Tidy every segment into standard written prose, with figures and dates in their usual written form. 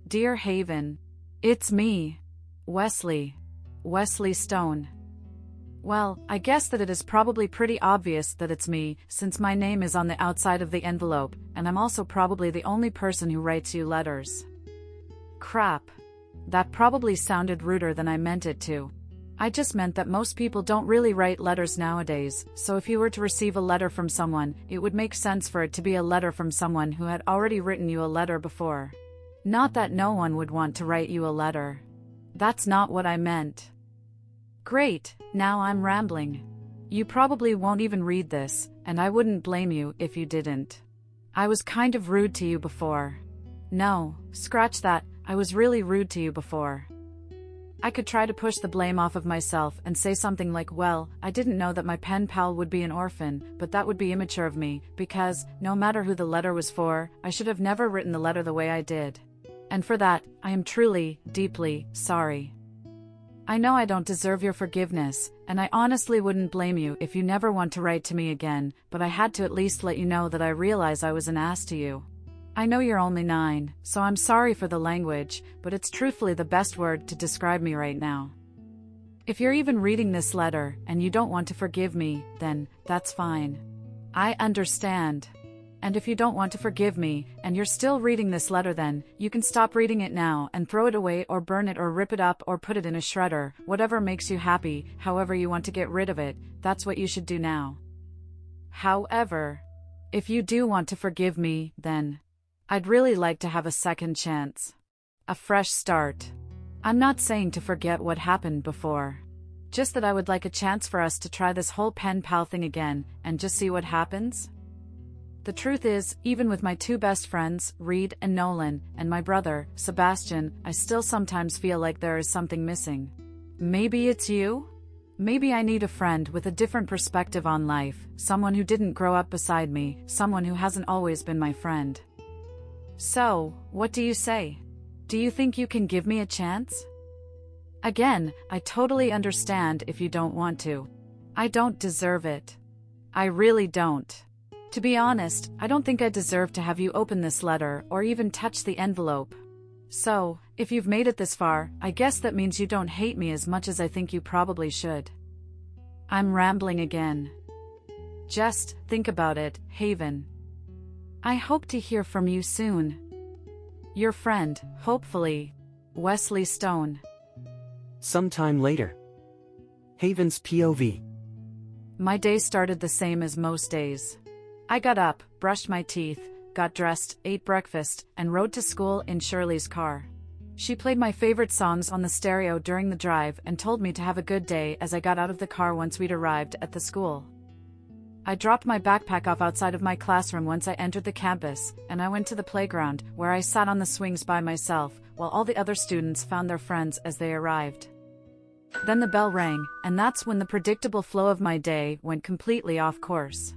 Dear Haven. It's me. Wesley. Wesley Stone. Well, I guess that it is probably pretty obvious that it's me, since my name is on the outside of the envelope, and I'm also probably the only person who writes you letters. Crap. That probably sounded ruder than I meant it to. I just meant that most people don't really write letters nowadays, so if you were to receive a letter from someone, it would make sense for it to be a letter from someone who had already written you a letter before. Not that no one would want to write you a letter. That's not what I meant. Great, now I'm rambling. You probably won't even read this, and I wouldn't blame you if you didn't. I was kind of rude to you before. No, scratch that, I was really rude to you before. I could try to push the blame off of myself and say something like, well, I didn't know that my pen pal would be an orphan, but that would be immature of me, because, no matter who the letter was for, I should have never written the letter the way I did. And for that, I am truly, deeply sorry. I know I don't deserve your forgiveness, and I honestly wouldn't blame you if you never want to write to me again, but I had to at least let you know that I realize I was an ass to you. I know you're only 9, so I'm sorry for the language, but it's truthfully the best word to describe me right now. If you're even reading this letter, and you don't want to forgive me, then, that's fine. I understand. And if you don't want to forgive me, and you're still reading this letter, then, you can stop reading it now and throw it away or burn it or rip it up or put it in a shredder, whatever makes you happy, however you want to get rid of it, that's what you should do now. However, if you do want to forgive me, then, I'd really like to have a second chance. A fresh start. I'm not saying to forget what happened before. Just that I would like a chance for us to try this whole pen pal thing again, and just see what happens. The truth is, even with my 2 best friends, Reed and Nolan, and my brother, Sebastian, I still sometimes feel like there is something missing. Maybe it's you? Maybe I need a friend with a different perspective on life, someone who didn't grow up beside me, someone who hasn't always been my friend. So, what do you say? Do you think you can give me a chance? Again, I totally understand if you don't want to. I don't deserve it. I really don't. To be honest, I don't think I deserve to have you open this letter or even touch the envelope. So, if you've made it this far, I guess that means you don't hate me as much as I think you probably should. I'm rambling again. Just think about it, Haven. I hope to hear from you soon. Your friend, hopefully, Wesley Stone. Sometime later. Haven's POV. My day started the same as most days. I got up, brushed my teeth, got dressed, ate breakfast, and rode to school in Shirley's car. She played my favorite songs on the stereo during the drive and told me to have a good day as I got out of the car once we'd arrived at the school. I dropped my backpack off outside of my classroom once I entered the campus, and I went to the playground, where I sat on the swings by myself, while all the other students found their friends as they arrived. Then the bell rang, and that's when the predictable flow of my day went completely off course.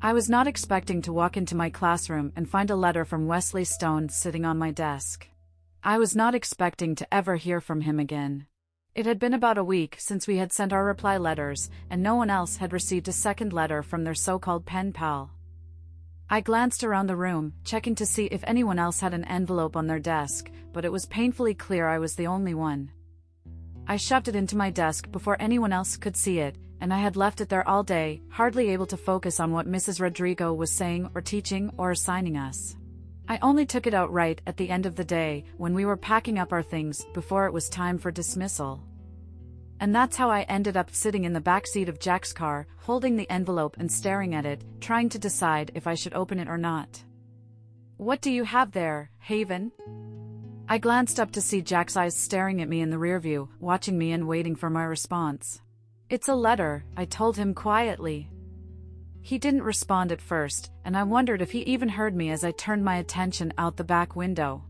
I was not expecting to walk into my classroom and find a letter from Wesley Stone sitting on my desk. I was not expecting to ever hear from him again. It had been about a week since we had sent our reply letters, and no one else had received a second letter from their so-called pen pal. I glanced around the room, checking to see if anyone else had an envelope on their desk, but it was painfully clear I was the only one. I shoved it into my desk before anyone else could see it, and I had left it there all day, hardly able to focus on what Mrs. Rodrigo was saying or teaching or assigning us. I only took it out right at the end of the day, when we were packing up our things, before it was time for dismissal. And that's how I ended up sitting in the back seat of Jack's car, holding the envelope and staring at it, trying to decide if I should open it or not. "What do you have there, Haven?" I glanced up to see Jack's eyes staring at me in the rearview, watching me and waiting for my response. "It's a letter," I told him quietly. He didn't respond at first, and I wondered if he even heard me as I turned my attention out the back window.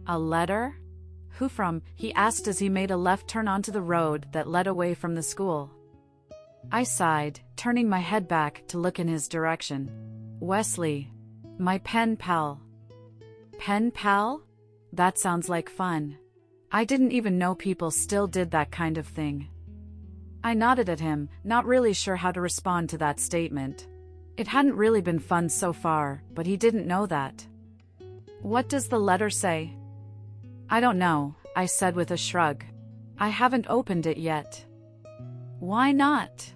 "A letter? Who from?" he asked as he made a left turn onto the road that led away from the school. I sighed, turning my head back to look in his direction. "Wesley. My pen pal." "Pen pal? That sounds like fun. I didn't even know people still did that kind of thing." I nodded at him, not really sure how to respond to that statement. It hadn't really been fun so far, but he didn't know that. "What does the letter say?" I don't know, I said with a shrug. I haven't opened it yet. Why not?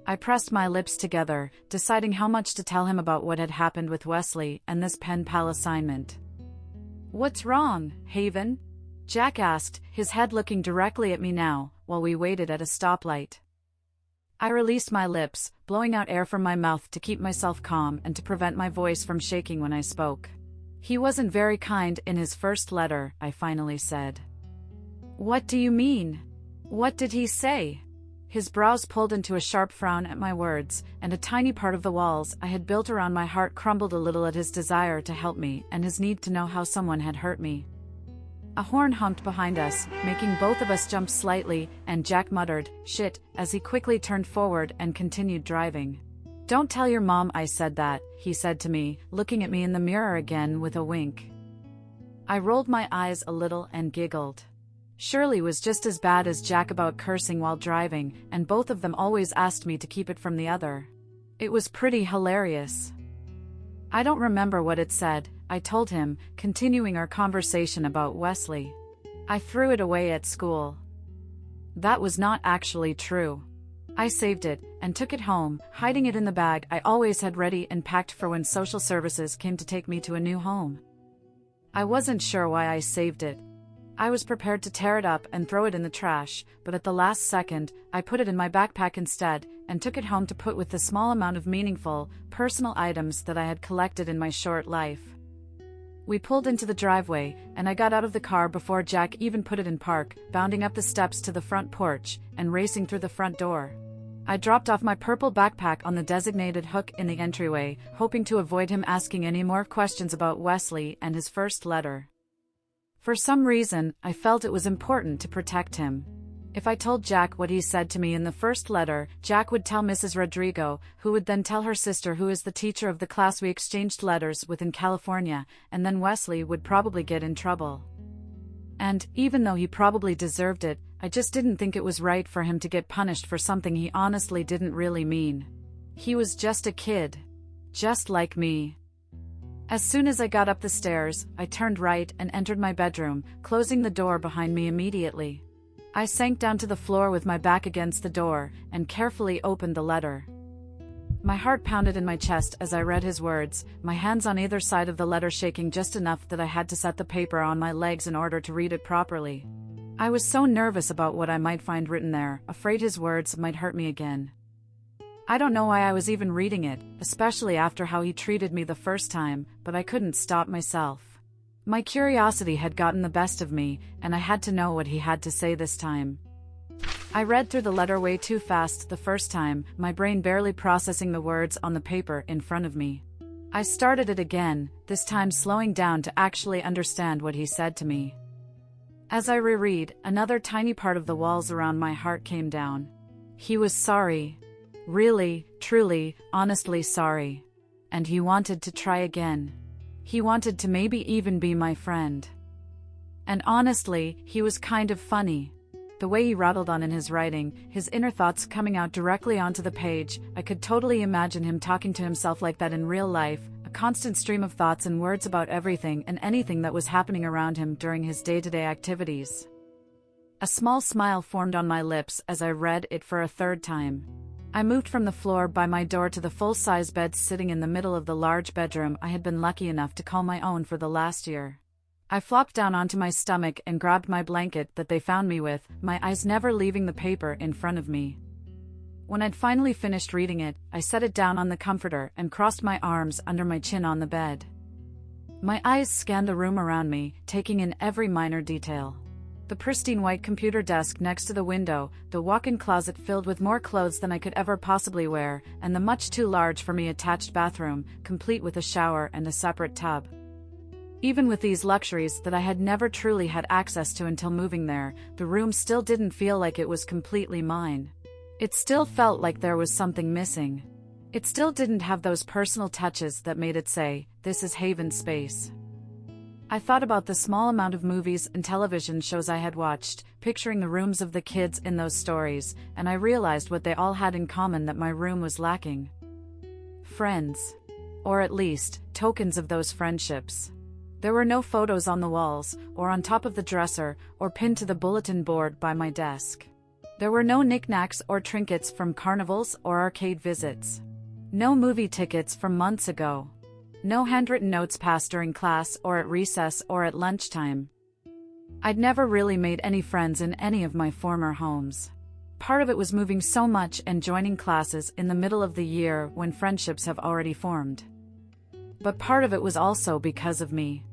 I pressed my lips together, deciding how much to tell him about what had happened with Wesley and this pen pal assignment. What's wrong, Haven? Jack asked, his head looking directly at me now, while we waited at a stoplight. I released my lips, blowing out air from my mouth to keep myself calm and to prevent my voice from shaking when I spoke. He wasn't very kind in his first letter, I finally said. What do you mean? What did he say? His brows pulled into a sharp frown at my words, and a tiny part of the walls I had built around my heart crumbled a little at his desire to help me and his need to know how someone had hurt me. A horn honked behind us, making both of us jump slightly, and Jack muttered, "Shit," as he quickly turned forward and continued driving. Don't tell your mom I said that, he said to me, looking at me in the mirror again with a wink. I rolled my eyes a little and giggled. Shirley was just as bad as Jack about cursing while driving, and both of them always asked me to keep it from the other. It was pretty hilarious. I don't remember what it said, I told him, continuing our conversation about Wesley. I threw it away at school. That was not actually true. I saved it, and took it home, hiding it in the bag I always had ready and packed for when social services came to take me to a new home. I wasn't sure why I saved it. I was prepared to tear it up and throw it in the trash, but at the last second, I put it in my backpack instead, and took it home to put with the small amount of meaningful, personal items that I had collected in my short life. We pulled into the driveway, and I got out of the car before Jack even put it in park, bounding up the steps to the front porch, and racing through the front door. I dropped off my purple backpack on the designated hook in the entryway, hoping to avoid him asking any more questions about Wesley and his first letter. For some reason, I felt it was important to protect him. If I told Jack what he said to me in the first letter, Jack would tell Mrs. Rodrigo, who would then tell her sister, who is the teacher of the class we exchanged letters with in California, and then Wesley would probably get in trouble. And, even though he probably deserved it, I just didn't think it was right for him to get punished for something he honestly didn't really mean. He was just a kid. Just like me. As soon as I got up the stairs, I turned right and entered my bedroom, closing the door behind me immediately. I sank down to the floor with my back against the door, and carefully opened the letter. My heart pounded in my chest as I read his words, my hands on either side of the letter shaking just enough that I had to set the paper on my legs in order to read it properly. I was so nervous about what I might find written there, afraid his words might hurt me again. I don't know why I was even reading it, especially after how he treated me the first time, but I couldn't stop myself. My curiosity had gotten the best of me, and I had to know what he had to say this time. I read through the letter way too fast the first time, my brain barely processing the words on the paper in front of me. I started it again, this time slowing down to actually understand what he said to me. As I reread, another tiny part of the walls around my heart came down. He was sorry. Really, truly, honestly sorry. And he wanted to try again. He wanted to maybe even be my friend. And honestly, he was kind of funny. The way he rattled on in his writing, his inner thoughts coming out directly onto the page, I could totally imagine him talking to himself like that in real life, a constant stream of thoughts and words about everything and anything that was happening around him during his day-to-day activities. A small smile formed on my lips as I read it for a third time. I moved from the floor by my door to the full-size bed sitting in the middle of the large bedroom I had been lucky enough to call my own for the last year. I flopped down onto my stomach and grabbed my blanket that they found me with, my eyes never leaving the paper in front of me. When I'd finally finished reading it, I set it down on the comforter and crossed my arms under my chin on the bed. My eyes scanned the room around me, taking in every minor detail. The pristine white computer desk next to the window, the walk-in closet filled with more clothes than I could ever possibly wear, and the much too large for me attached bathroom, complete with a shower and a separate tub. Even with these luxuries that I had never truly had access to until moving there, the room still didn't feel like it was completely mine. It still felt like there was something missing. It still didn't have those personal touches that made it say, "This is Haven Space." I thought about the small amount of movies and television shows I had watched, picturing the rooms of the kids in those stories, and I realized what they all had in common that my room was lacking. Friends. Or at least, tokens of those friendships. There were no photos on the walls, or on top of the dresser, or pinned to the bulletin board by my desk. There were no knickknacks or trinkets from carnivals or arcade visits. No movie tickets from months ago. No handwritten notes passed during class or at recess or at lunchtime. I'd never really made any friends in any of my former homes. Part of it was moving so much and joining classes in the middle of the year when friendships have already formed. But part of it was also because of me.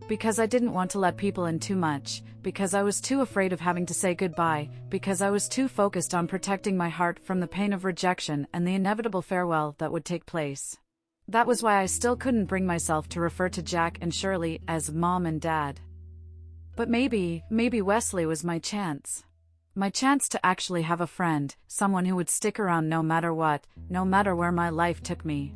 Because I didn't want to let people in too much, because I was too afraid of having to say goodbye, because I was too focused on protecting my heart from the pain of rejection and the inevitable farewell that would take place. That was why I still couldn't bring myself to refer to Jack and Shirley as Mom and Dad. But maybe Wesley was my chance. My chance to actually have a friend, someone who would stick around no matter what, no matter where my life took me.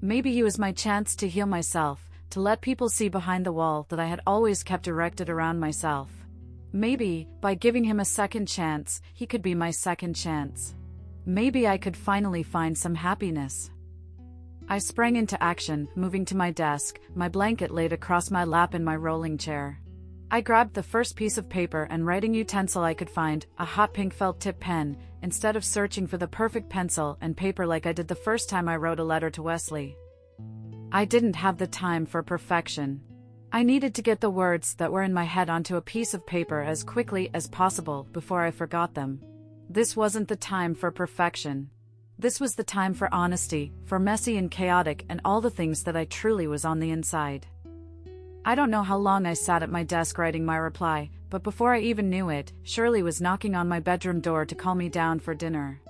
Maybe he was my chance to heal myself, to let people see behind the wall that I had always kept erected around myself. Maybe, by giving him a second chance, he could be my second chance. Maybe I could finally find some happiness. I sprang into action, moving to my desk, my blanket laid across my lap in my rolling chair. I grabbed the first piece of paper and writing utensil I could find, a hot pink felt tip pen, instead of searching for the perfect pencil and paper like I did the first time I wrote a letter to Wesley. I didn't have the time for perfection. I needed to get the words that were in my head onto a piece of paper as quickly as possible before I forgot them. This wasn't the time for perfection. This was the time for honesty, for messy and chaotic and all the things that I truly was on the inside. I don't know how long I sat at my desk writing my reply, but before I even knew it, Shirley was knocking on my bedroom door to call me down for dinner.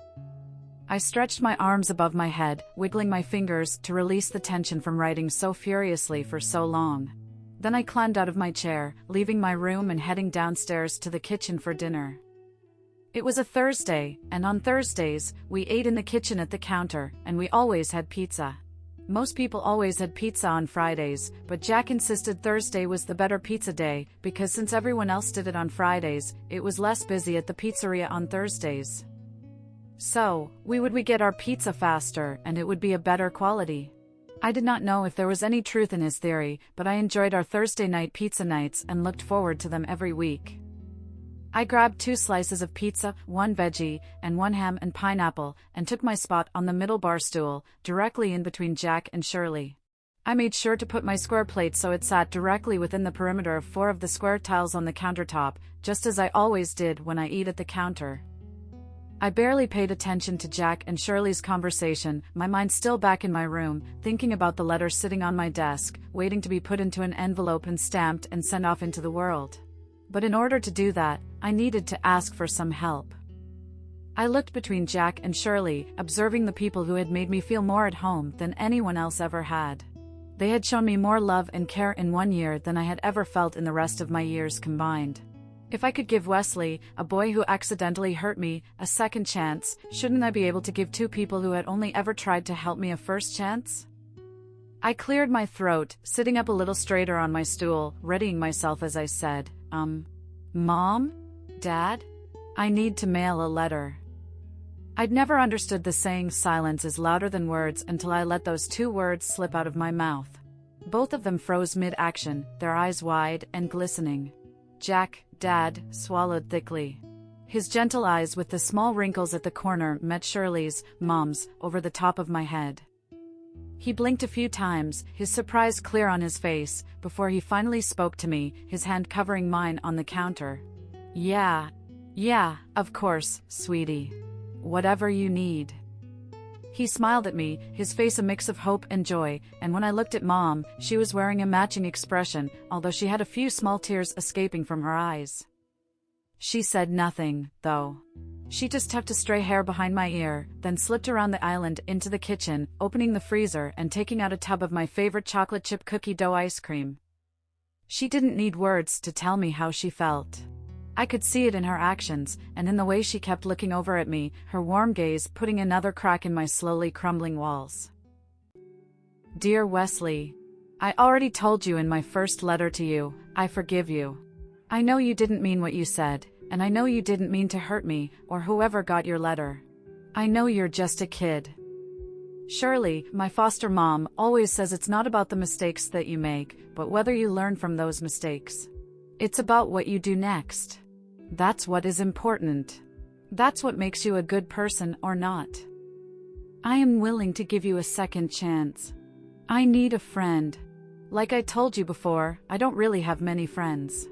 I stretched my arms above my head, wiggling my fingers to release the tension from writing so furiously for so long. Then I climbed out of my chair, leaving my room and heading downstairs to the kitchen for dinner. It was a Thursday, and on Thursdays, we ate in the kitchen at the counter, and we always had pizza. Most people always had pizza on Fridays, but Jack insisted Thursday was the better pizza day, because since everyone else did it on Fridays, it was less busy at the pizzeria on Thursdays. So, we would get our pizza faster, and it would be a better quality. I did not know if there was any truth in his theory, but I enjoyed our Thursday night pizza nights and looked forward to them every week. I grabbed 2 slices of pizza, 1 veggie, and 1 ham and pineapple, and took my spot on the middle bar stool, directly in between Jack and Shirley. I made sure to put my square plate so it sat directly within the perimeter of 4 of the square tiles on the countertop, just as I always did when I eat at the counter. I barely paid attention to Jack and Shirley's conversation, my mind still back in my room, thinking about the letter sitting on my desk, waiting to be put into an envelope and stamped and sent off into the world. But in order to do that, I needed to ask for some help. I looked between Jack and Shirley, observing the people who had made me feel more at home than anyone else ever had. They had shown me more love and care in 1 year than I had ever felt in the rest of my years combined. If I could give Wesley, a boy who accidentally hurt me, a second chance, shouldn't I be able to give 2 people who had only ever tried to help me a first chance? I cleared my throat, sitting up a little straighter on my stool, readying myself as I said, Mom? Dad? I need to mail a letter. I'd never understood the saying silence is louder than words until I let those 2 words slip out of my mouth. Both of them froze mid-action, their eyes wide and glistening. Jack, Dad, swallowed thickly. His gentle eyes with the small wrinkles at the corner met Shirley's, Mom's, over the top of my head. He blinked a few times, his surprise clear on his face, before he finally spoke to me, his hand covering mine on the counter. Yeah, of course, sweetie. Whatever you need. He smiled at me, his face a mix of hope and joy, and when I looked at Mom, she was wearing a matching expression, although she had a few small tears escaping from her eyes. She said nothing, though. She just tucked a stray hair behind my ear, then slipped around the island into the kitchen, opening the freezer and taking out a tub of my favorite chocolate chip cookie dough ice cream. She didn't need words to tell me how she felt. I could see it in her actions, and in the way she kept looking over at me, her warm gaze putting another crack in my slowly crumbling walls. Dear Wesley, I already told you in my first letter to you, I forgive you. I know you didn't mean what you said, and I know you didn't mean to hurt me, or whoever got your letter. I know you're just a kid. Shirley, my foster mom, always says it's not about the mistakes that you make, but whether you learn from those mistakes. It's about what you do next. That's what is important. That's what makes you a good person or not. I am willing to give you a second chance. I need a friend. Like I told you before, I don't really have many friends.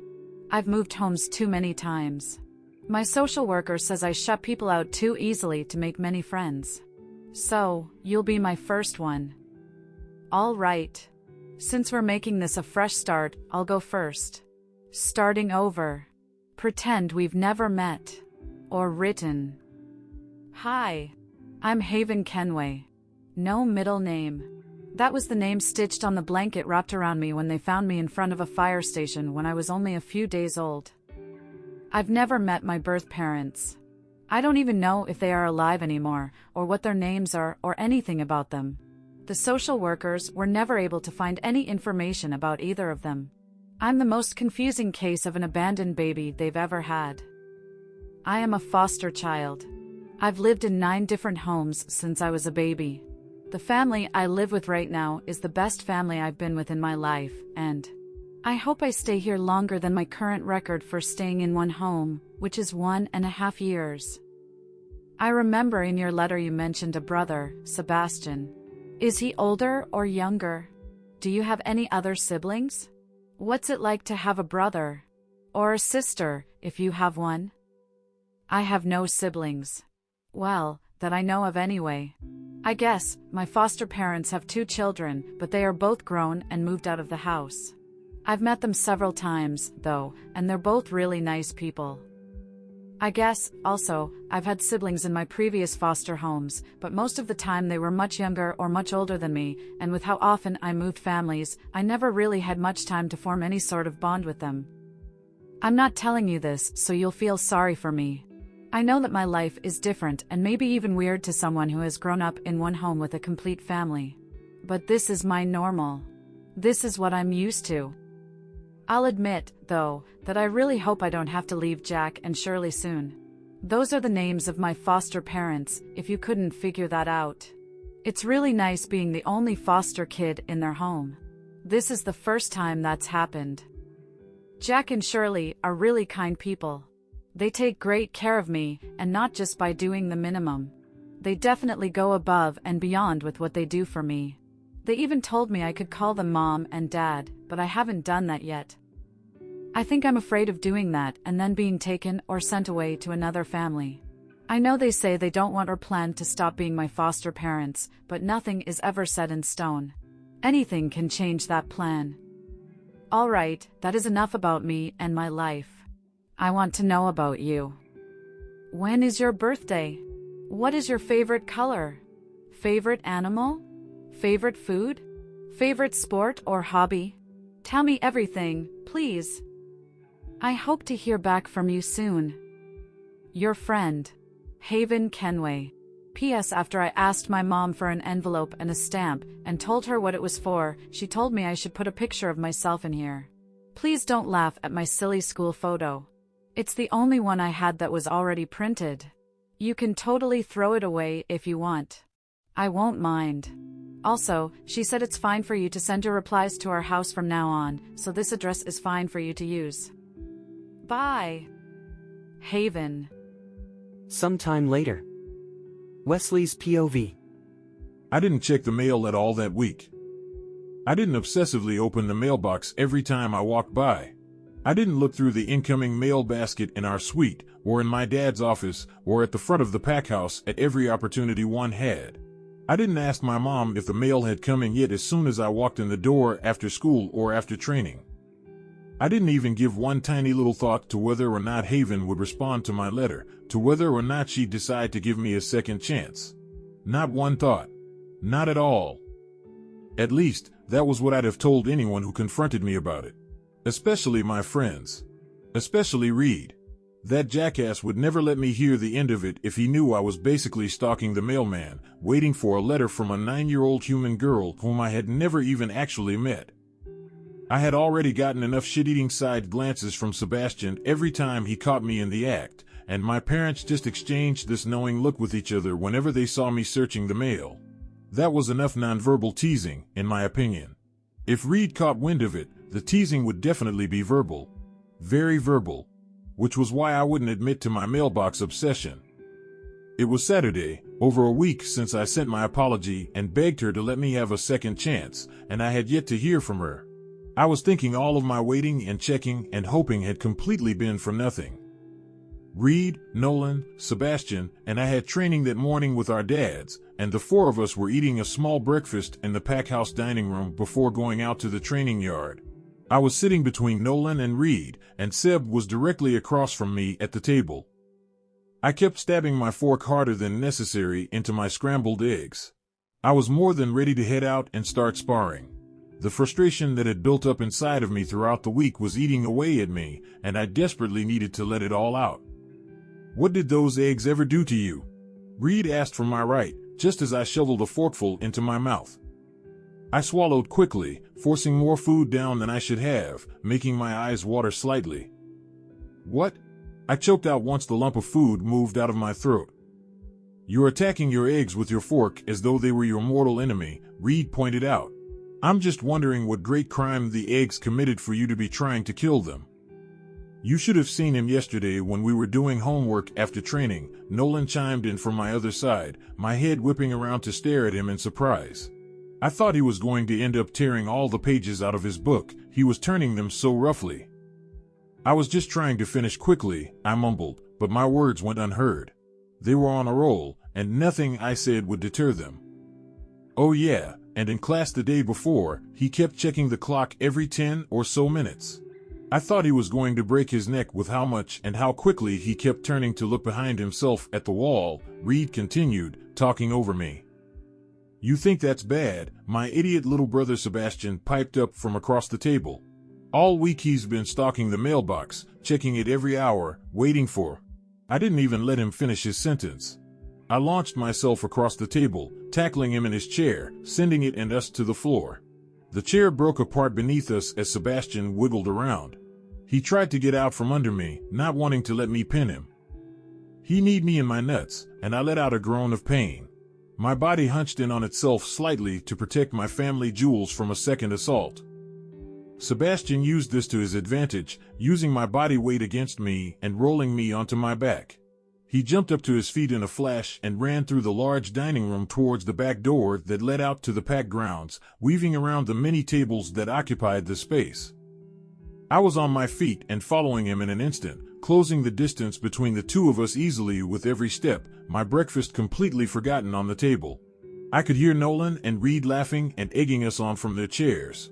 I've moved homes too many times. My social worker says I shut people out too easily to make many friends. So, you'll be my first one. All right. Since we're making this a fresh start, I'll go first. Starting over. Pretend we've never met. Or written. Hi. I'm Haven Kenway. No middle name. That was the name stitched on the blanket wrapped around me when they found me in front of a fire station when I was only a few days old. I've never met my birth parents. I don't even know if they are alive anymore, or what their names are, or anything about them. The social workers were never able to find any information about either of them. I'm the most confusing case of an abandoned baby they've ever had. I am a foster child. I've lived in 9 different homes since I was a baby. The family I live with right now is the best family I've been with in my life, and I hope I stay here longer than my current record for staying in one home, which is 1.5 years. I remember in your letter you mentioned a brother, Sebastian. Is he older or younger? Do you have any other siblings? What's it like to have a brother? Or a sister, if you have one? I have no siblings. Well, that I know of anyway. I guess, my foster parents have 2 children, but they are both grown and moved out of the house. I've met them several times, though, and they're both really nice people. I guess, also, I've had siblings in my previous foster homes, but most of the time they were much younger or much older than me, and with how often I moved families, I never really had much time to form any sort of bond with them. I'm not telling you this so you'll feel sorry for me. I know that my life is different and maybe even weird to someone who has grown up in one home with a complete family. But this is my normal. This is what I'm used to. I'll admit, though, that I really hope I don't have to leave Jack and Shirley soon. Those are the names of my foster parents, if you couldn't figure that out. It's really nice being the only foster kid in their home. This is the first time that's happened. Jack and Shirley are really kind people. They take great care of me, and not just by doing the minimum. They definitely go above and beyond with what they do for me. They even told me I could call them Mom and Dad, but I haven't done that yet. I think I'm afraid of doing that and then being taken or sent away to another family. I know they say they don't want or plan to stop being my foster parents, but nothing is ever set in stone. Anything can change that plan. All right, that is enough about me and my life. I want to know about you. When is your birthday? What is your favorite color? Favorite animal? Favorite food? Favorite sport or hobby? Tell me everything, please. I hope to hear back from you soon. Your friend, Haven Kenway. P.S. After I asked my mom for an envelope and a stamp and told her what it was for, she told me I should put a picture of myself in here. Please don't laugh at my silly school photo. It's the only one I had that was already printed. You can totally throw it away if you want. I won't mind. Also, she said it's fine for you to send your replies to our house from now on, so this address is fine for you to use. Bye. Haven. Sometime later. Wesley's POV. I didn't check the mail at all that week. I didn't obsessively open the mailbox every time I walked by. I didn't look through the incoming mail basket in our suite, or in my dad's office, or at the front of the pack house at every opportunity one had. I didn't ask my mom if the mail had come in yet as soon as I walked in the door after school or after training. I didn't even give one tiny little thought to whether or not Haven would respond to my letter, to whether or not she'd decide to give me a second chance. Not one thought. Not at all. At least, that was what I'd have told anyone who confronted me about it. Especially my friends. Especially Reed. That jackass would never let me hear the end of it if he knew I was basically stalking the mailman, waiting for a letter from a 9-year-old human girl whom I had never even actually met. I had already gotten enough shit-eating side glances from Sebastian every time he caught me in the act, and my parents just exchanged this knowing look with each other whenever they saw me searching the mail. That was enough nonverbal teasing, in my opinion. If Reed caught wind of it, the teasing would definitely be verbal. Very verbal. Which was why I wouldn't admit to my mailbox obsession. It was Saturday, over a week since I sent my apology and begged her to let me have a second chance, and I had yet to hear from her. I was thinking all of my waiting and checking and hoping had completely been for nothing. Reed, Nolan, Sebastian, and I had training that morning with our dads, and the four of us were eating a small breakfast in the pack house dining room before going out to the training yard. I was sitting between Nolan and Reed, and Seb was directly across from me at the table. I kept stabbing my fork harder than necessary into my scrambled eggs. I was more than ready to head out and start sparring. The frustration that had built up inside of me throughout the week was eating away at me, and I desperately needed to let it all out. "What did those eggs ever do to you?" Reed asked from my right, just as I shoveled a forkful into my mouth. I swallowed quickly, forcing more food down than I should have, making my eyes water slightly. "What?" I choked out once the lump of food moved out of my throat. "You're attacking your eggs with your fork as though they were your mortal enemy," Reed pointed out. "I'm just wondering what great crime the eggs committed for you to be trying to kill them." "You should have seen him yesterday when we were doing homework after training," Nolan chimed in from my other side, my head whipping around to stare at him in surprise. I thought he was going to end up tearing all the pages out of his book, he was turning them so roughly. "I was just trying to finish quickly," I mumbled, but my words went unheard. They were on a roll, and nothing I said would deter them. "Oh yeah, and in class the day before, he kept checking the clock every 10 or so minutes. I thought he was going to break his neck with how much and how quickly he kept turning to look behind himself at the wall," Reed continued, talking over me. "You think that's bad?" my idiot little brother Sebastian piped up from across the table. "All week he's been stalking the mailbox, checking it every hour, waiting for—" I didn't even let him finish his sentence. I launched myself across the table, tackling him in his chair, sending it and us to the floor. The chair broke apart beneath us as Sebastian wiggled around. He tried to get out from under me, not wanting to let me pin him. He kneed me in my nuts, and I let out a groan of pain. My body hunched in on itself slightly to protect my family jewels from a second assault. Sebastian used this to his advantage, using my body weight against me and rolling me onto my back. He jumped up to his feet in a flash and ran through the large dining room towards the back door that led out to the packed grounds, weaving around the many tables that occupied the space. I was on my feet and following him in an instant, closing the distance between the two of us easily with every step, my breakfast completely forgotten on the table. I could hear Nolan and Reed laughing and egging us on from their chairs.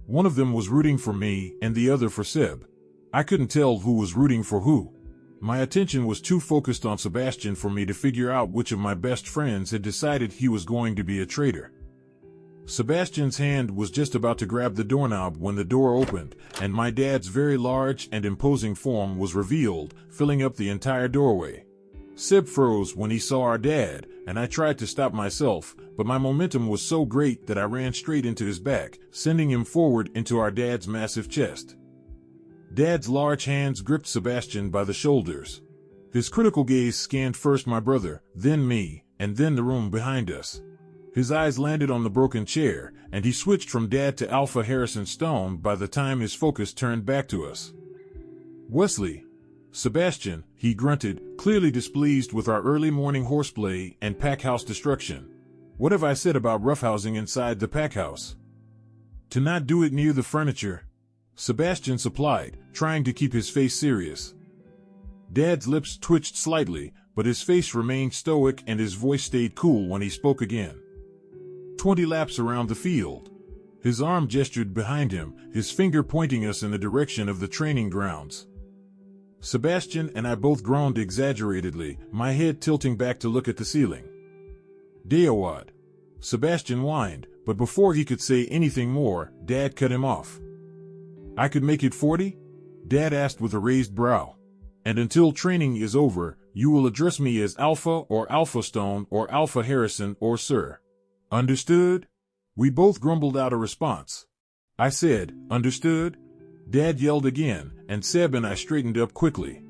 One of them was rooting for me and the other for Seb. I couldn't tell who was rooting for who. My attention was too focused on Sebastian for me to figure out which of my best friends had decided he was going to be a traitor. Sebastian's hand was just about to grab the doorknob when the door opened, and my dad's very large and imposing form was revealed, filling up the entire doorway. Seb froze when he saw our dad, and I tried to stop myself, but my momentum was so great that I ran straight into his back, sending him forward into our dad's massive chest. Dad's large hands gripped Sebastian by the shoulders. His critical gaze scanned first my brother, then me, and then the room behind us. His eyes landed on the broken chair, and he switched from Dad to Alpha Harrison Stone by the time his focus turned back to us. "Wesley." "Sebastian," he grunted, clearly displeased with our early morning horseplay and packhouse destruction. "What have I said about roughhousing inside the packhouse?" "To not do it near the furniture," Sebastian supplied, trying to keep his face serious. Dad's lips twitched slightly, but his face remained stoic and his voice stayed cool when he spoke again. 20 laps around the field." His arm gestured behind him, his finger pointing us in the direction of the training grounds. Sebastian and I both groaned exaggeratedly, my head tilting back to look at the ceiling. "Deowad," Sebastian whined, but before he could say anything more, Dad cut him off. "I could make it 40? Dad asked with a raised brow. "And until training is over, you will address me as Alpha or Alpha Stone or Alpha Harrison or Sir. Understood?" We both grumbled out a response. I said, "Understood?" Dad yelled again, and Seb and I straightened up quickly.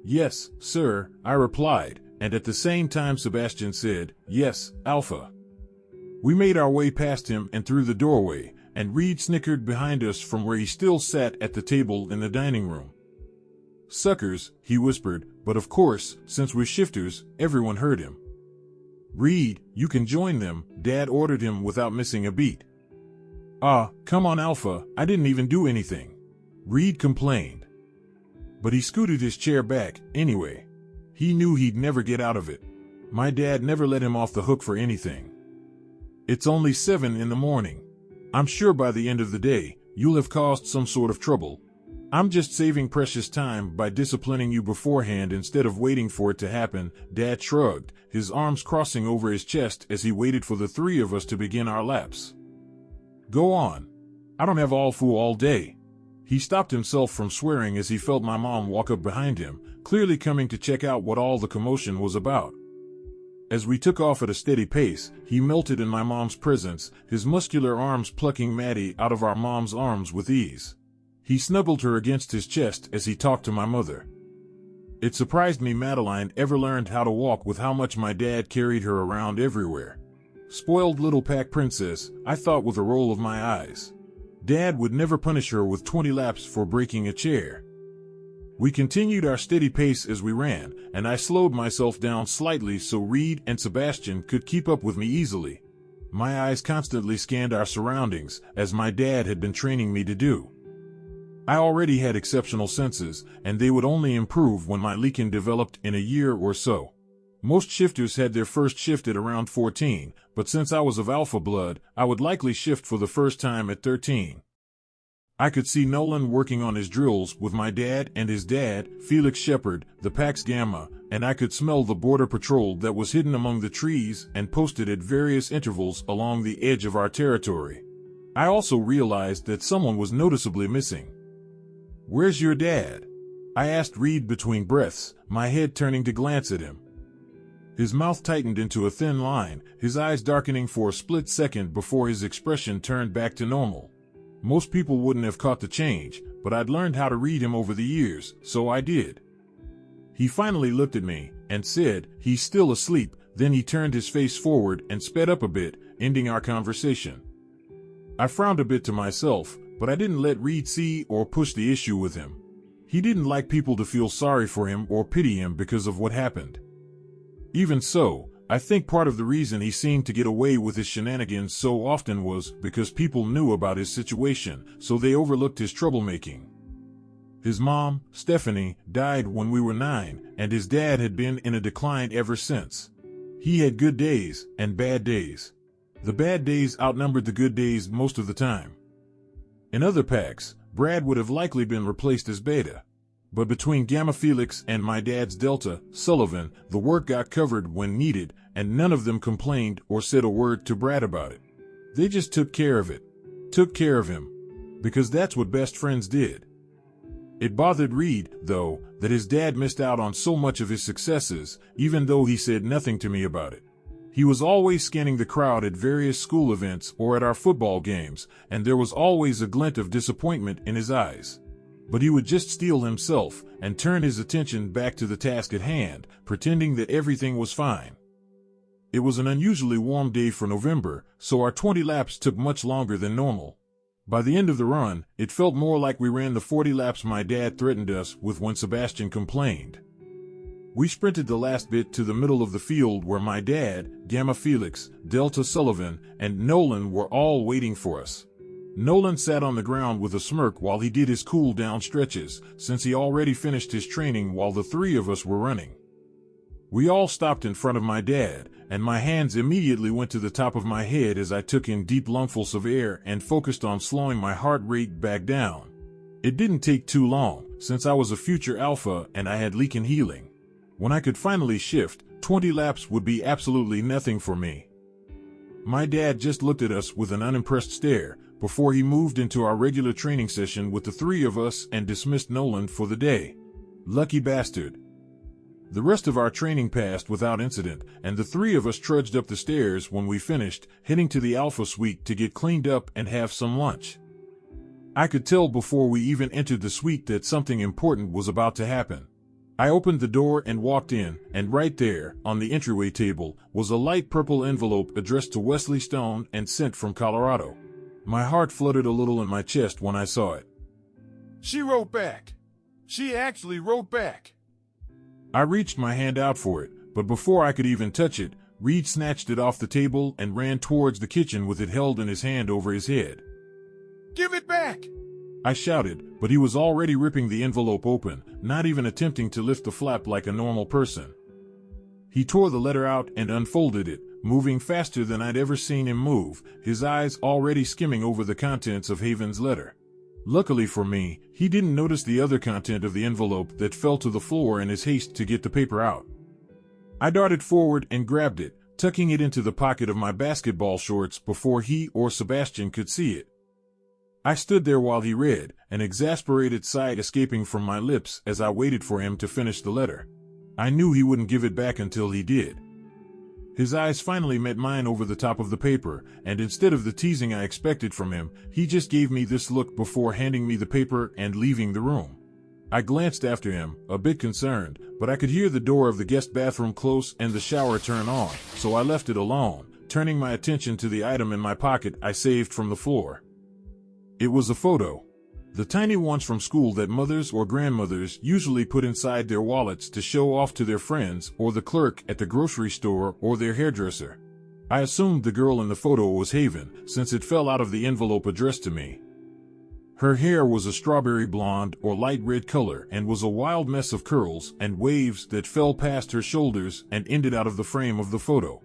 "Yes, sir," I replied, and at the same time Sebastian said, "Yes, Alpha." We made our way past him and through the doorway, and Reed snickered behind us from where he still sat at the table in the dining room. "Suckers," he whispered, but of course, since we're shifters, everyone heard him. "Reed, you can join them," Dad ordered him without missing a beat. Come on Alpha, I didn't even do anything," Reed complained. But he scooted his chair back, anyway. He knew he'd never get out of it. My dad never let him off the hook for anything. "It's only 7 in the morning. I'm sure by the end of the day, you'll have caused some sort of trouble. I'm just saving precious time by disciplining you beforehand instead of waiting for it to happen," Dad shrugged, his arms crossing over his chest as he waited for the three of us to begin our laps. "Go on. I don't have all day." He stopped himself from swearing as he felt my mom walk up behind him, clearly coming to check out what all the commotion was about. As we took off at a steady pace, he melted in my mom's presence, his muscular arms plucking Maddie out of our mom's arms with ease. He snuggled her against his chest as he talked to my mother. It surprised me Madeline ever learned how to walk with how much my dad carried her around everywhere. Spoiled little pack princess, I thought with a roll of my eyes. Dad would never punish her with 20 laps for breaking a chair. We continued our steady pace as we ran, and I slowed myself down slightly so Reed and Sebastian could keep up with me easily. My eyes constantly scanned our surroundings, as my dad had been training me to do. I already had exceptional senses, and they would only improve when my leaking developed in a year or so. Most shifters had their first shift at around 14, but since I was of alpha blood, I would likely shift for the first time at 13. I could see Nolan working on his drills with my dad and his dad, Felix Shepard, the Pax Gamma, and I could smell the border patrol that was hidden among the trees and posted at various intervals along the edge of our territory. I also realized that someone was noticeably missing. "Where's your dad?" I asked Reed between breaths, my head turning to glance at him. His mouth tightened into a thin line, his eyes darkening for a split second before his expression turned back to normal. Most people wouldn't have caught the change, but I'd learned how to read him over the years, so I did. He finally looked at me and said, "He's still asleep," then he turned his face forward and sped up a bit, ending our conversation. I frowned a bit to myself, but I didn't let Reed see or push the issue with him. He didn't like people to feel sorry for him or pity him because of what happened. Even so, I think part of the reason he seemed to get away with his shenanigans so often was because people knew about his situation, so they overlooked his troublemaking. His mom, Stephanie, died when we were 9, and his dad had been in a decline ever since. He had good days and bad days. The bad days outnumbered the good days most of the time. In other packs, Brad would have likely been replaced as Beta. But between Gamma Felix and my dad's Delta, Sullivan, the work got covered when needed, and none of them complained or said a word to Brad about it. They just took care of it. Took care of him. Because that's what best friends did. It bothered Reed, though, that his dad missed out on so much of his successes, even though he said nothing to me about it. He was always scanning the crowd at various school events or at our football games, and there was always a glint of disappointment in his eyes. But he would just steel himself and turn his attention back to the task at hand, pretending that everything was fine. It was an unusually warm day for November, so our 20 laps took much longer than normal. By the end of the run, it felt more like we ran the 40 laps my dad threatened us with when Sebastian complained. We sprinted the last bit to the middle of the field where my dad, Gamma Felix, Delta Sullivan, and Nolan were all waiting for us. Nolan sat on the ground with a smirk while he did his cool-down stretches, since he already finished his training while the three of us were running. We all stopped in front of my dad, and my hands immediately went to the top of my head as I took in deep lungfuls of air and focused on slowing my heart rate back down. It didn't take too long, since I was a future alpha and I had leak and healing. When I could finally shift, 20 laps would be absolutely nothing for me. My dad just looked at us with an unimpressed stare, before he moved into our regular training session with the three of us and dismissed Nolan for the day. Lucky bastard. The rest of our training passed without incident, and the three of us trudged up the stairs when we finished, heading to the Alpha Suite to get cleaned up and have some lunch. I could tell before we even entered the suite that something important was about to happen. I opened the door and walked in, and right there, on the entryway table, was a light purple envelope addressed to Wesley Stone and sent from Colorado. My heart fluttered a little in my chest when I saw it. She wrote back. She actually wrote back. I reached my hand out for it, but before I could even touch it, Reed snatched it off the table and ran towards the kitchen with it held in his hand over his head. Give it back! I shouted, but he was already ripping the envelope open, not even attempting to lift the flap like a normal person. He tore the letter out and unfolded it, moving faster than I'd ever seen him move, his eyes already skimming over the contents of Haven's letter. Luckily for me, he didn't notice the other content of the envelope that fell to the floor in his haste to get the paper out. I darted forward and grabbed it, tucking it into the pocket of my basketball shorts before he or Sebastian could see it. I stood there while he read, an exasperated sigh escaping from my lips as I waited for him to finish the letter. I knew he wouldn't give it back until he did. His eyes finally met mine over the top of the paper, and instead of the teasing I expected from him, he just gave me this look before handing me the paper and leaving the room. I glanced after him, a bit concerned, but I could hear the door of the guest bathroom close and the shower turn on, so I left it alone, turning my attention to the item in my pocket I saved from the floor. It was a photo. The tiny ones from school that mothers or grandmothers usually put inside their wallets to show off to their friends or the clerk at the grocery store or their hairdresser. I assumed the girl in the photo was Haven, since it fell out of the envelope addressed to me. Her hair was a strawberry blonde or light red color and was a wild mess of curls and waves that fell past her shoulders and ended out of the frame of the photo.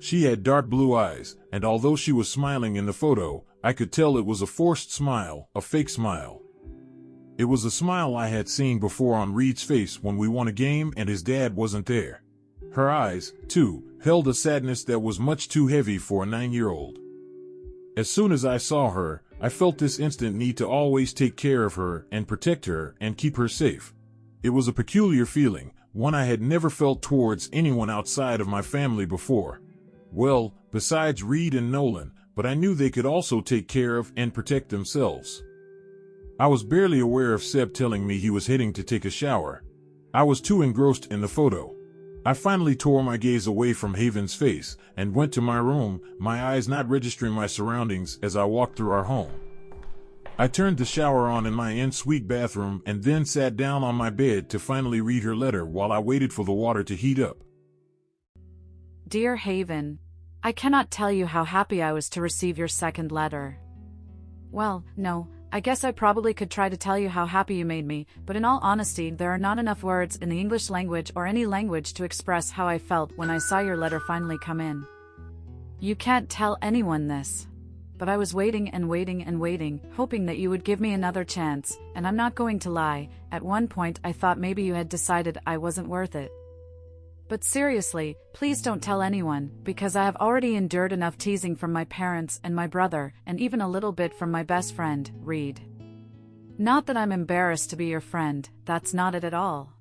She had dark blue eyes, and although she was smiling in the photo, I could tell it was a forced smile, a fake smile. It was a smile I had seen before on Reed's face when we won a game and his dad wasn't there. Her eyes, too, held a sadness that was much too heavy for a 9-year-old. As soon as I saw her, I felt this instant need to always take care of her and protect her and keep her safe. It was a peculiar feeling, one I had never felt towards anyone outside of my family before. Well, besides Reed and Nolan, but I knew they could also take care of and protect themselves. I was barely aware of Seb telling me he was heading to take a shower. I was too engrossed in the photo. I finally tore my gaze away from Haven's face and went to my room, my eyes not registering my surroundings as I walked through our home. I turned the shower on in my en-suite bathroom and then sat down on my bed to finally read her letter while I waited for the water to heat up. Dear Haven, I cannot tell you how happy I was to receive your second letter. Well, no, I guess I probably could try to tell you how happy you made me, but in all honesty, there are not enough words in the English language or any language to express how I felt when I saw your letter finally come in. You can't tell anyone this. But I was waiting and waiting and waiting, hoping that you would give me another chance, and I'm not going to lie, at one point I thought maybe you had decided I wasn't worth it. But seriously, please don't tell anyone, because I have already endured enough teasing from my parents and my brother, and even a little bit from my best friend, Reed. Not that I'm embarrassed to be your friend, that's not it at all.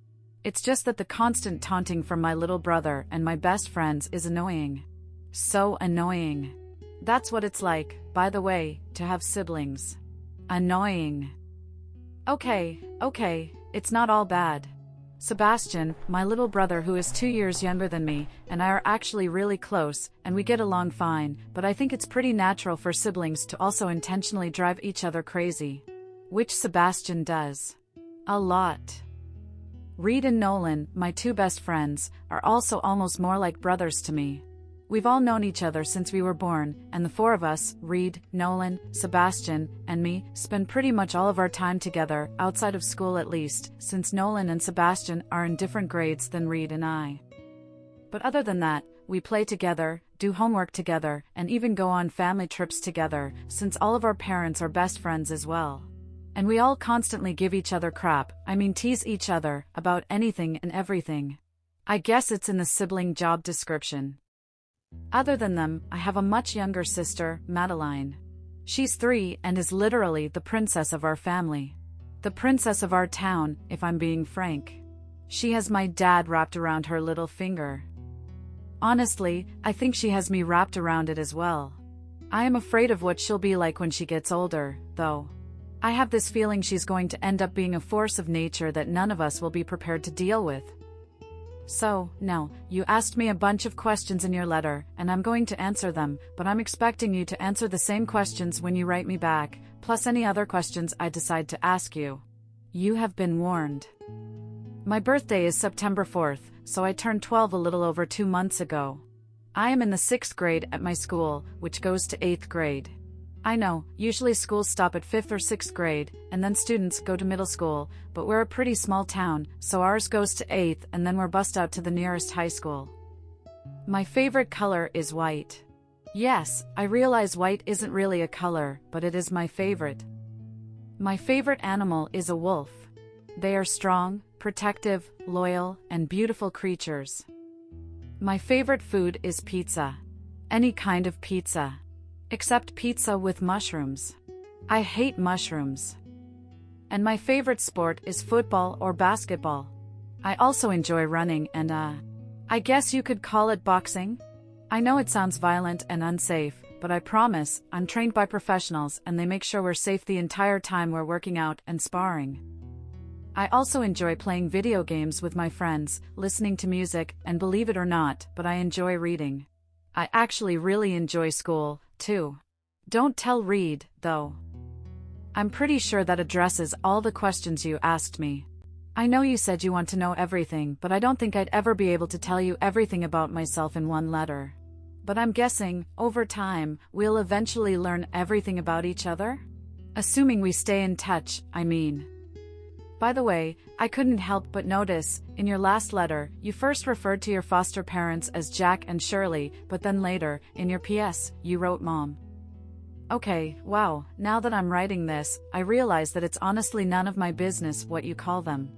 It's just that the constant taunting from my little brother and my best friends is annoying. So annoying. That's what it's like, by the way, to have siblings. Annoying. Okay, it's not all bad. Sebastian, my little brother who is 2 years younger than me, and I are actually really close, and we get along fine, but I think it's pretty natural for siblings to also intentionally drive each other crazy. Which Sebastian does. A lot. Reed and Nolan, my two best friends, are also almost more like brothers to me. We've all known each other since we were born, and the four of us, Reed, Nolan, Sebastian, and me, spend pretty much all of our time together, outside of school at least, since Nolan and Sebastian are in different grades than Reed and I. But other than that, we play together, do homework together, and even go on family trips together, since all of our parents are best friends as well. And we all constantly give each other crap, tease each other, about anything and everything. I guess it's in the sibling job description. Other than them, I have a much younger sister, Madeline. She's 3 and is literally the princess of our family. The princess of our town, if I'm being frank. She has my dad wrapped around her little finger. Honestly, I think she has me wrapped around it as well. I am afraid of what she'll be like when she gets older, though. I have this feeling she's going to end up being a force of nature that none of us will be prepared to deal with. So, now, you asked me a bunch of questions in your letter, and I'm going to answer them, but I'm expecting you to answer the same questions when you write me back, plus any other questions I decide to ask you. You have been warned. My birthday is September 4th, so I turned 12 a little over 2 months ago. I am in the 6th grade at my school, which goes to 8th grade. I know, usually schools stop at 5th or 6th grade, and then students go to middle school, but we're a pretty small town, so ours goes to 8th and then we're bussed out to the nearest high school. My favorite color is white. Yes, I realize white isn't really a color, but it is my favorite. My favorite animal is a wolf. They are strong, protective, loyal, and beautiful creatures. My favorite food is pizza. Any kind of pizza. Except pizza with mushrooms. I hate mushrooms. And my favorite sport is football or basketball. I also enjoy running and I guess you could call it boxing? I know it sounds violent and unsafe, but I promise, I'm trained by professionals and they make sure we're safe the entire time we're working out and sparring. I also enjoy playing video games with my friends, listening to music, and believe it or not, but I enjoy reading. I actually really enjoy school, too. Don't tell Reed, though. I'm pretty sure that addresses all the questions you asked me. I know you said you want to know everything, but I don't think I'd ever be able to tell you everything about myself in one letter. But I'm guessing, over time, we'll eventually learn everything about each other? Assuming we stay in touch, I mean. By the way, I couldn't help but notice, in your last letter, you first referred to your foster parents as Jack and Shirley, but then later, in your PS, you wrote Mom. Okay, wow, now that I'm writing this, I realize that it's honestly none of my business what you call them.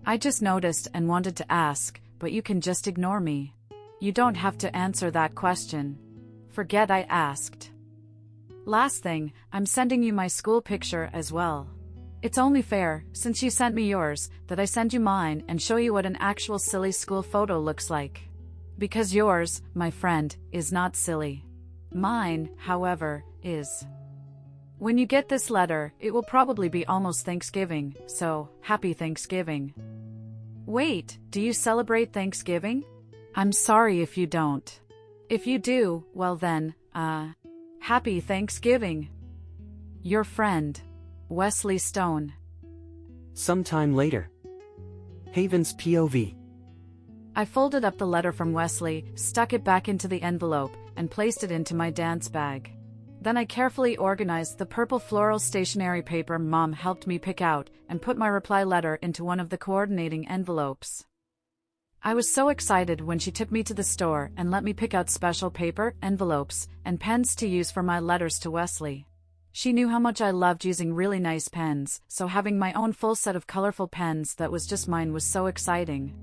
I just noticed and wanted to ask, but you can just ignore me. You don't have to answer that question. Forget I asked. Last thing, I'm sending you my school picture as well. It's only fair, since you sent me yours, that I send you mine and show you what an actual silly school photo looks like. Because yours, my friend, is not silly. Mine, however, is. When you get this letter, it will probably be almost Thanksgiving, so, happy Thanksgiving. Wait, do you celebrate Thanksgiving? I'm sorry if you don't. If you do, well then, happy Thanksgiving. Your friend, Wesley Stone. Sometime later. Haven's POV. I folded up the letter from Wesley, stuck it back into the envelope, and placed it into my dance bag. Then I carefully organized the purple floral stationery paper Mom helped me pick out, and put my reply letter into one of the coordinating envelopes. I was so excited when she took me to the store and let me pick out special paper, envelopes, and pens to use for my letters to Wesley. She knew how much I loved using really nice pens, so having my own full set of colorful pens that was just mine was so exciting.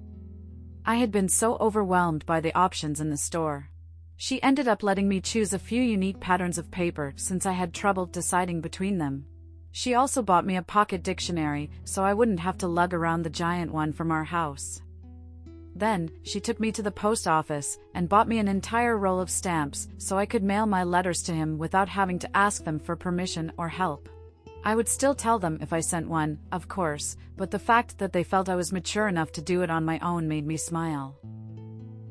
I had been so overwhelmed by the options in the store. She ended up letting me choose a few unique patterns of paper since I had trouble deciding between them. She also bought me a pocket dictionary, so I wouldn't have to lug around the giant one from our house. Then, she took me to the post office and bought me an entire roll of stamps so I could mail my letters to him without having to ask them for permission or help. I would still tell them if I sent one, of course, but the fact that they felt I was mature enough to do it on my own made me smile.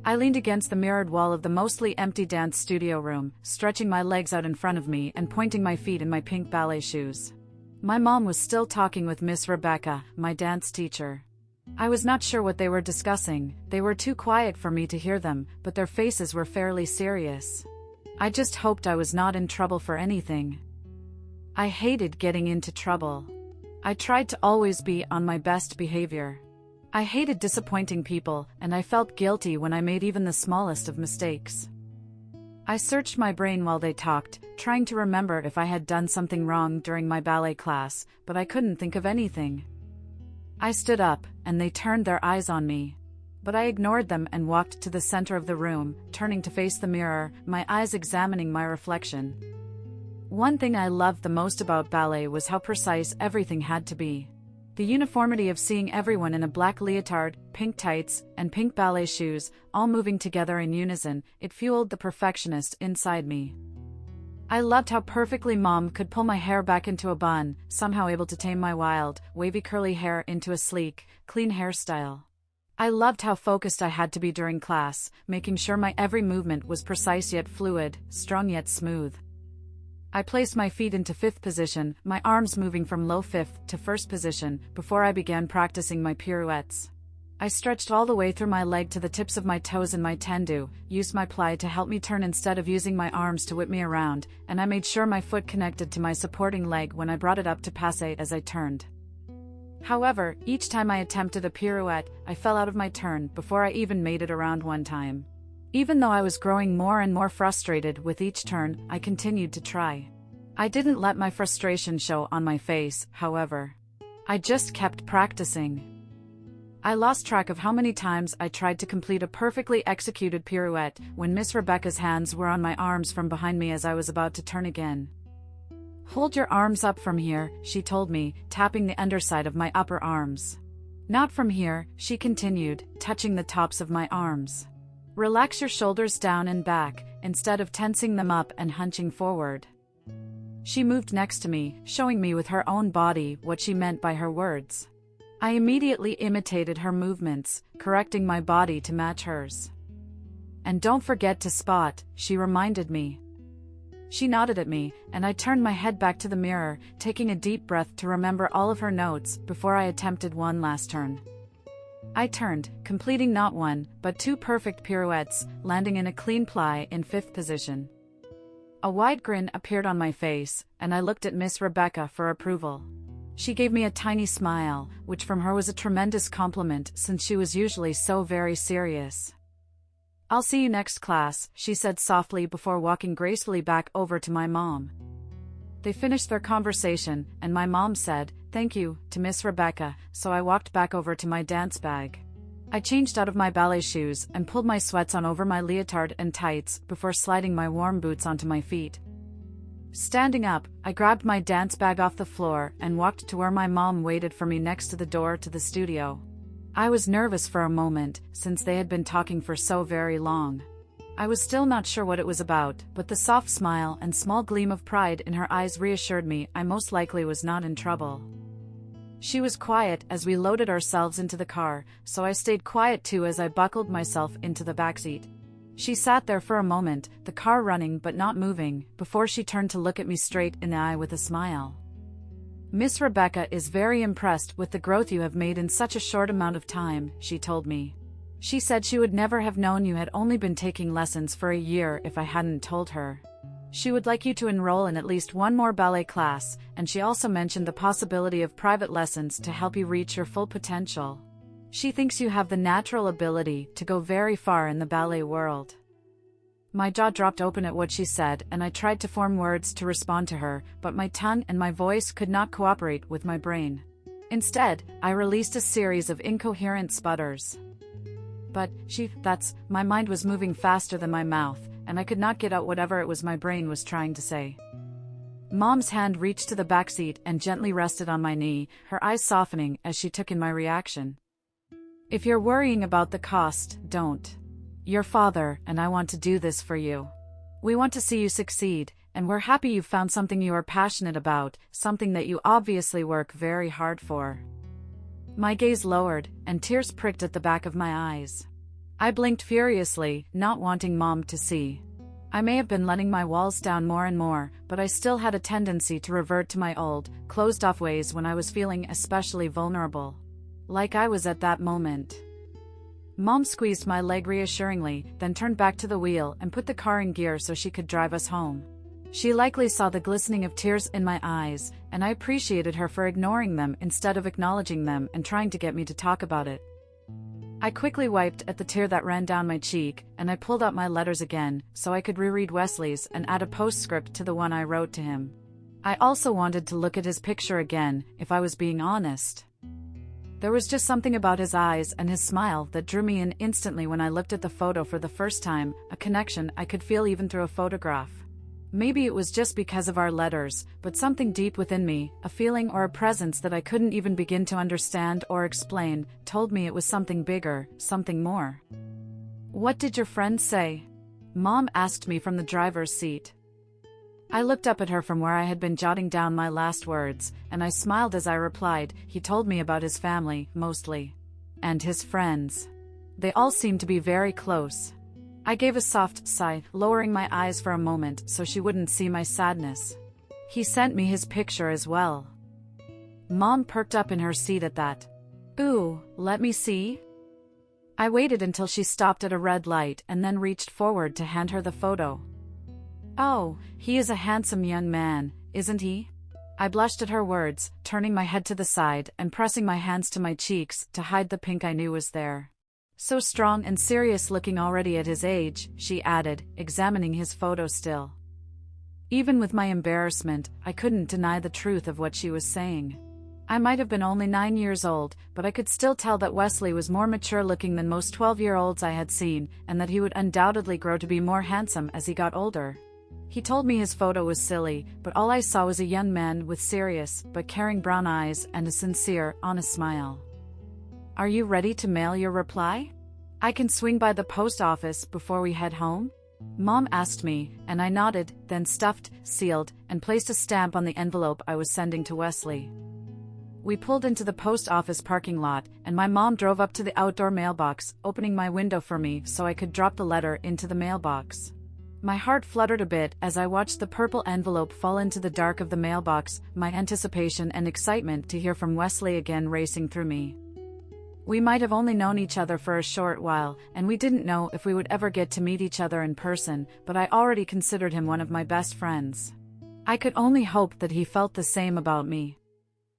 I leaned against the mirrored wall of the mostly empty dance studio room, stretching my legs out in front of me and pointing my feet in my pink ballet shoes. My mom was still talking with Miss Rebecca, my dance teacher. I was not sure what they were discussing, they were too quiet for me to hear them, but their faces were fairly serious. I just hoped I was not in trouble for anything. I hated getting into trouble. I tried to always be on my best behavior. I hated disappointing people, and I felt guilty when I made even the smallest of mistakes. I searched my brain while they talked, trying to remember if I had done something wrong during my ballet class, but I couldn't think of anything. I stood up, and they turned their eyes on me. But I ignored them and walked to the center of the room, turning to face the mirror, my eyes examining my reflection. One thing I loved the most about ballet was how precise everything had to be. The uniformity of seeing everyone in a black leotard, pink tights, and pink ballet shoes, all moving together in unison, it fueled the perfectionist inside me. I loved how perfectly Mom could pull my hair back into a bun, somehow able to tame my wild, wavy curly hair into a sleek, clean hairstyle. I loved how focused I had to be during class, making sure my every movement was precise yet fluid, strong yet smooth. I placed my feet into fifth position, my arms moving from low fifth to first position, before I began practicing my pirouettes. I stretched all the way through my leg to the tips of my toes and my tendu, used my plie to help me turn instead of using my arms to whip me around, and I made sure my foot connected to my supporting leg when I brought it up to passe as I turned. However, each time I attempted a pirouette, I fell out of my turn before I even made it around one time. Even though I was growing more and more frustrated with each turn, I continued to try. I didn't let my frustration show on my face, however. I just kept practicing. I lost track of how many times I tried to complete a perfectly executed pirouette when Miss Rebecca's hands were on my arms from behind me as I was about to turn again. "Hold your arms up from here," she told me, tapping the underside of my upper arms. "Not from here," she continued, touching the tops of my arms. "Relax your shoulders down and back, instead of tensing them up and hunching forward." She moved next to me, showing me with her own body what she meant by her words. I immediately imitated her movements, correcting my body to match hers. "And don't forget to spot," she reminded me. She nodded at me, and I turned my head back to the mirror, taking a deep breath to remember all of her notes before I attempted one last turn. I turned, completing not one, but two perfect pirouettes, landing in a clean plie in fifth position. A wide grin appeared on my face, and I looked at Miss Rebecca for approval. She gave me a tiny smile, which from her was a tremendous compliment since she was usually so very serious. "I'll see you next class," she said softly before walking gracefully back over to my mom. They finished their conversation, and my mom said, "Thank you," to Miss Rebecca, so I walked back over to my dance bag. I changed out of my ballet shoes and pulled my sweats on over my leotard and tights before sliding my warm boots onto my feet. Standing up, I grabbed my dance bag off the floor and walked to where my mom waited for me next to the door to the studio. I was nervous for a moment, since they had been talking for so very long. I was still not sure what it was about, but the soft smile and small gleam of pride in her eyes reassured me I most likely was not in trouble. She was quiet as we loaded ourselves into the car, so I stayed quiet too as I buckled myself into the backseat. She sat there for a moment, the car running but not moving, before she turned to look at me straight in the eye with a smile. "Miss Rebecca is very impressed with the growth you have made in such a short amount of time," she told me. She said she would never have known you had only been taking lessons for a year if I hadn't told her. She would like you to enroll in at least one more ballet class, and she also mentioned the possibility of private lessons to help you reach your full potential. She thinks you have the natural ability to go very far in the ballet world. My jaw dropped open at what she said, and I tried to form words to respond to her, but my tongue and my voice could not cooperate with my brain. Instead, I released a series of incoherent sputters. But, my mind was moving faster than my mouth, and I could not get out whatever it was my brain was trying to say. Mom's hand reached to the back seat and gently rested on my knee, her eyes softening as she took in my reaction. "If you're worrying about the cost, don't. Your father and I want to do this for you. We want to see you succeed, and we're happy you've found something you are passionate about, something that you obviously work very hard for." My gaze lowered, and tears pricked at the back of my eyes. I blinked furiously, not wanting Mom to see. I may have been letting my walls down more and more, but I still had a tendency to revert to my old, closed-off ways when I was feeling especially vulnerable. Like I was at that moment. Mom squeezed my leg reassuringly, then turned back to the wheel and put the car in gear so she could drive us home. She likely saw the glistening of tears in my eyes, and I appreciated her for ignoring them instead of acknowledging them and trying to get me to talk about it. I quickly wiped at the tear that ran down my cheek, and I pulled out my letters again, so I could reread Wesley's and add a postscript to the one I wrote to him. I also wanted to look at his picture again, if I was being honest. There was just something about his eyes and his smile that drew me in instantly when I looked at the photo for the first time, a connection I could feel even through a photograph. Maybe it was just because of our letters, but something deep within me, a feeling or a presence that I couldn't even begin to understand or explain, told me it was something bigger, something more. "What did your friend say?" Mom asked me from the driver's seat. I looked up at her from where I had been jotting down my last words, and I smiled as I replied. He told me about his family, mostly. And his friends. They all seemed to be very close. I gave a soft sigh, lowering my eyes for a moment so she wouldn't see my sadness. He sent me his picture as well. Mom perked up in her seat at that. Ooh, let me see? I waited until she stopped at a red light and then reached forward to hand her the photo. Oh, he is a handsome young man, isn't he? I blushed at her words, turning my head to the side and pressing my hands to my cheeks to hide the pink I knew was there. So strong and serious looking already at his age, she added, examining his photo still. Even with my embarrassment, I couldn't deny the truth of what she was saying. I might have been only 9 years old, but I could still tell that Wesley was more mature looking than most 12-year-olds I had seen, and that he would undoubtedly grow to be more handsome as he got older. He told me his photo was silly, but all I saw was a young man with serious, but caring brown eyes and a sincere, honest smile. Are you ready to mail your reply? I can swing by the post office before we head home? Mom asked me, and I nodded, then stuffed, sealed, and placed a stamp on the envelope I was sending to Wesley. We pulled into the post office parking lot, and my mom drove up to the outdoor mailbox, opening my window for me so I could drop the letter into the mailbox. My heart fluttered a bit as I watched the purple envelope fall into the dark of the mailbox, my anticipation and excitement to hear from Wesley again racing through me. We might have only known each other for a short while, and we didn't know if we would ever get to meet each other in person, but I already considered him one of my best friends. I could only hope that he felt the same about me.